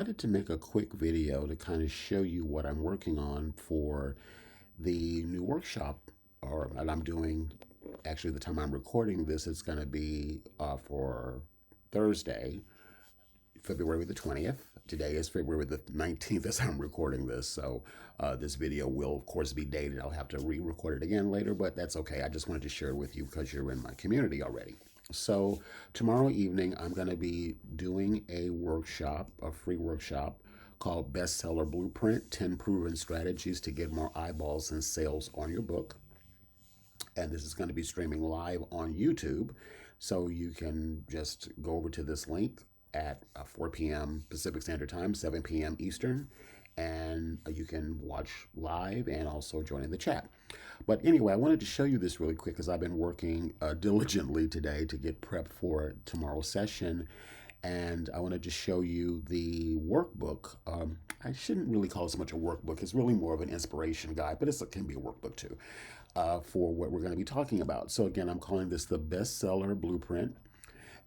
Wanted to make a quick video to kind of show you what I'm working on for the new workshop, or that I'm doing. Actually, the time I'm recording this, it's going to be for Thursday, February the 20th. Today is February the 19th as I'm recording this. So this video will, of course, be dated. I'll have to re-record it again later, but that's okay. I just wanted to share it with you because you're in my community already. So tomorrow evening, I'm going to be doing a workshop, a free workshop called Bestseller Blueprint 10 Proven Strategies to Get More Eyeballs and Sales on Your Book. And this is going to be streaming live on YouTube. So you can just go over to this link at 4 p.m. Pacific Standard Time, 7 p.m. Eastern, and you can watch live and also join in the chat. But anyway, I wanted to show you this really quick because I've been working diligently today to get prepped for tomorrow's session. And I wanted to show you the workbook. I shouldn't really call it so much a workbook. It's really more of an inspiration guide, but it can be a workbook too for what we're going to be talking about. So again, I'm calling this the Bestseller Blueprint,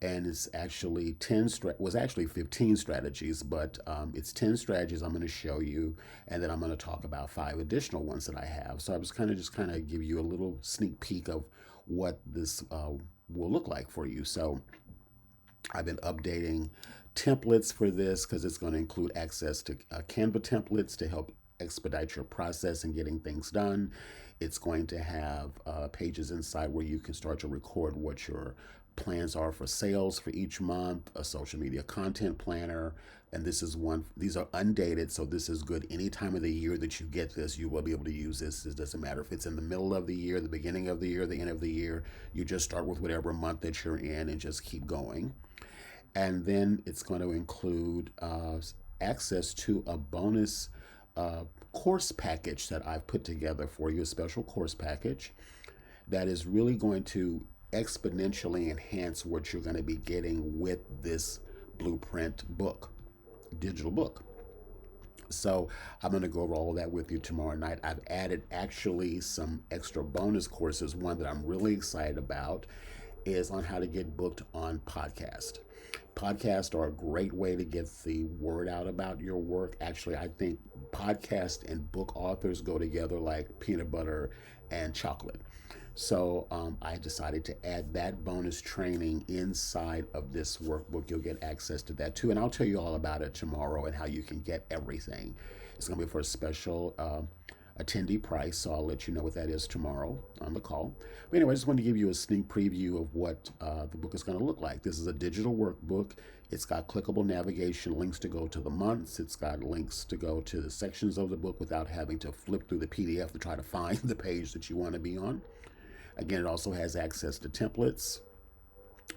and it's actually 15 strategies, but it's 10 strategies I'm going to show you, and then I'm going to talk about 5 additional ones that I have. So I was kind of give you a little sneak peek of what this will look like for you. So I've been updating templates for this because it's going to include access to Canva templates to help expedite your process and getting things done. It's going to have pages inside where you can start to record what your plans are for sales for each month, a social media content planner, and these are undated, so this is good any time of the year that you get this. You will be able to use this. It doesn't matter if it's in the middle of the year, the beginning of the year, the end of the year. You just start with whatever month that you're in and just keep going. And then it's going to include access to a bonus course package that I've put together for you, a special course package that is really going to exponentially enhance what you're going to be getting with this blueprint book, digital book. So I'm going to go over all of that with you tomorrow night. I've added actually some extra bonus courses. One that I'm really excited about is on how to get booked on podcast. Podcasts are a great way to get the word out about your work. Actually, I think podcast and book authors go together like peanut butter and chocolate. So I decided to add that bonus training inside of this workbook. You'll get access to that too. And I'll tell you all about it tomorrow and how you can get everything. It's going to be for a special attendee price, so I'll let you know what that is tomorrow on the call. But anyway, I just wanted to give you a sneak preview of what the book is going to look like. This is a digital workbook. It's got clickable navigation, links to go to the months. It's got links to go to the sections of the book without having to flip through the PDF to try to find the page that you want to be on. Again, it also has access to templates.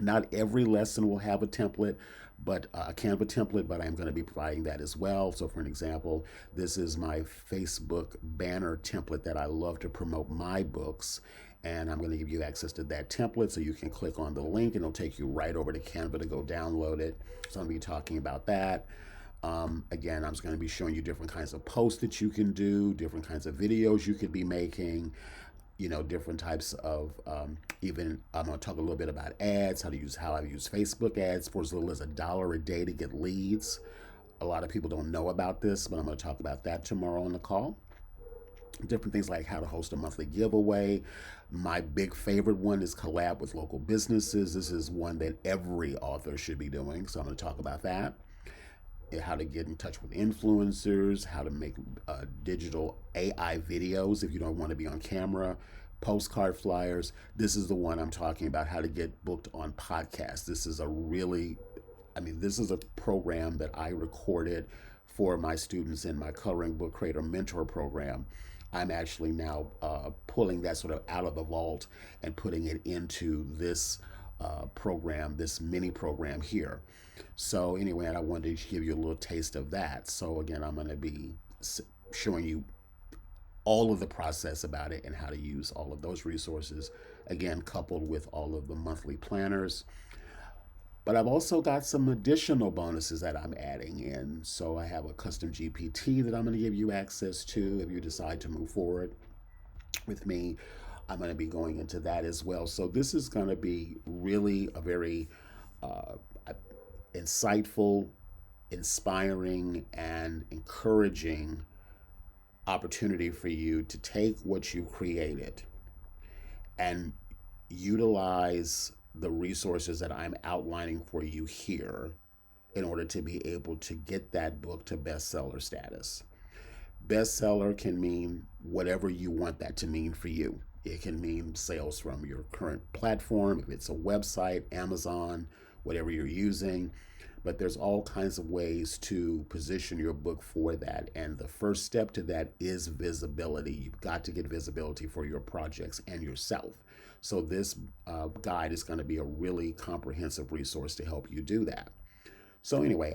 Not every lesson will have a template, but a Canva template, but I'm going to be providing that as well. So for an example, this is my Facebook banner template that I love to promote my books. And I'm going to give you access to that template so you can click on the link and it'll take you right over to Canva to go download it. So I'm going to be talking about that. Again, I'm just going to be showing you different kinds of posts that you can do, different kinds of videos you could be making, different types of, even I'm going to talk a little bit about ads, how I use Facebook ads for as little as $1 a day to get leads. A lot of people don't know about this, but I'm going to talk about that tomorrow on the call. Different things like how to host a monthly giveaway. My big favorite one is collab with local businesses. This is one that every author should be doing, so I'm going to talk about that. How to get in touch with influencers, how to make digital AI videos if you don't want to be on camera, postcard flyers. This is the one I'm talking about, how to get booked on podcasts. This is this is a program that I recorded for my students in my Coloring Book Creator Mentor program. I'm actually now pulling that sort of out of the vault and putting it into this program, this mini program here. So anyway, I wanted to give you a little taste of that. So again, I'm going to be showing you all of the process about it and how to use all of those resources, again, coupled with all of the monthly planners. But I've also got some additional bonuses that I'm adding in. So I have a custom GPT that I'm going to give you access to if you decide to move forward with me. I'm going to be going into that as well. So this is going to be really a very insightful inspiring and encouraging opportunity for you to take what you created and utilize the resources that I'm outlining for you here in order to be able to get that book to bestseller status. Bestseller can mean whatever you want that to mean for you. It can mean sales from your current platform, if it's a website, Amazon, whatever you're using. But there's all kinds of ways to position your book for that. And the first step to that is visibility. You've got to get visibility for your projects and yourself. So this guide is going to be a really comprehensive resource to help you do that. So anyway,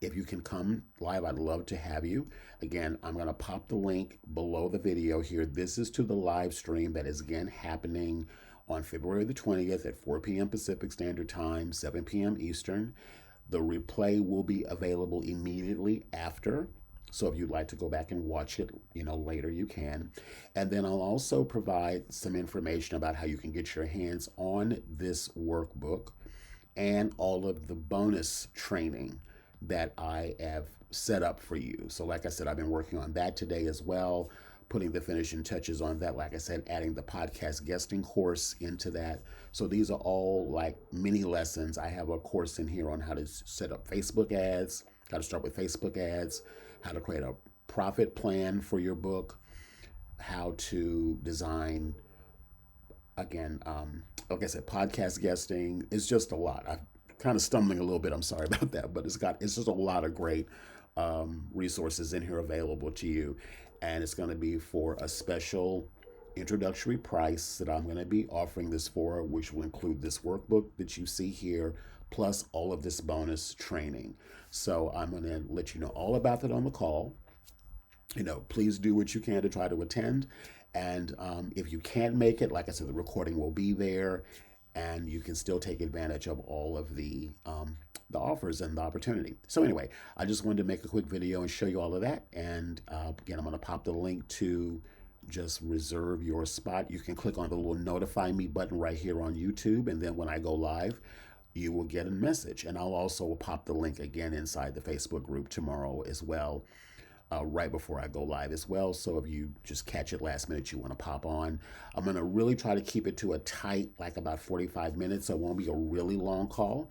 if you can come live, I'd love to have you. Again, I'm going to pop the link below the video here. This is to the live stream that is again happening on February the 20th at 4 p.m. Pacific Standard Time, 7 p.m. Eastern. The replay will be available immediately after. So if you'd like to go back and watch it, later, you can. And then I'll also provide some information about how you can get your hands on this workbook and all of the bonus training that I have set up for you. So like I said, I've been working on that today as well, putting the finishing touches on that. Like I said, adding the podcast guesting course into that. So these are all like mini lessons. I have a course in here on how to set up Facebook ads, how to start with Facebook ads, how to create a profit plan for your book, how to design, again, like I said, podcast guesting. It's just a lot. I'm kind of stumbling a little bit. I'm sorry about that, but it's just a lot of great resources in here available to you. And it's going to be for a special introductory price that I'm going to be offering this for, which will include this workbook that you see here, plus all of this bonus training. So I'm going to let you know all about that on the call. Please do what you can to try to attend. And if you can't make it, like I said, the recording will be there, and you can still take advantage of all of the offers and the opportunity. So anyway, I just wanted to make a quick video and show you all of that. And again, I'm going to pop the link to just reserve your spot. You can click on the little notify me button right here on YouTube, and then when I go live, you will get a message. And I'll also pop the link again inside the Facebook group tomorrow as well, right before I go live as well. So if you just catch it last minute, you want to pop on. I'm going to really try to keep it to a tight, like about 45 minutes. So it won't be a really long call,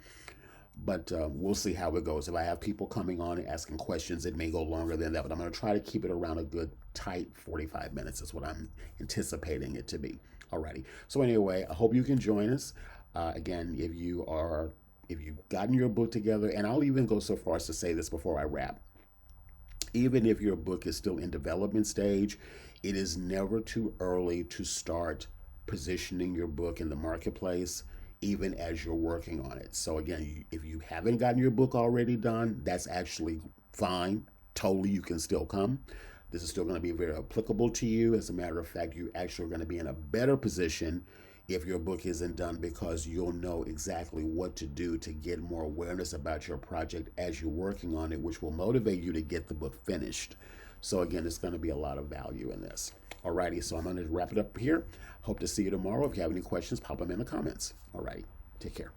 but we'll see how it goes. If I have people coming on and asking questions, it may go longer than that, but I'm going to try to keep it around a good tight 45 minutes is what I'm anticipating it to be. Alrighty. So anyway, I hope you can join us. Again, if you've gotten your book together, and I'll even go so far as to say this before I wrap, even if your book is still in development stage, it is never too early to start positioning your book in the marketplace, even as you're working on it. So again, if you haven't gotten your book already done, that's actually fine. Totally, you can still come. This is still going to be very applicable to you. As a matter of fact, you actually are going to be in a better position if your book isn't done, because you'll know exactly what to do to get more awareness about your project as you're working on it, which will motivate you to get the book finished. So again, it's going to be a lot of value in this. Alrighty, so I'm going to wrap it up here. Hope to see you tomorrow. If you have any questions, pop them in the comments. Alrighty, take care.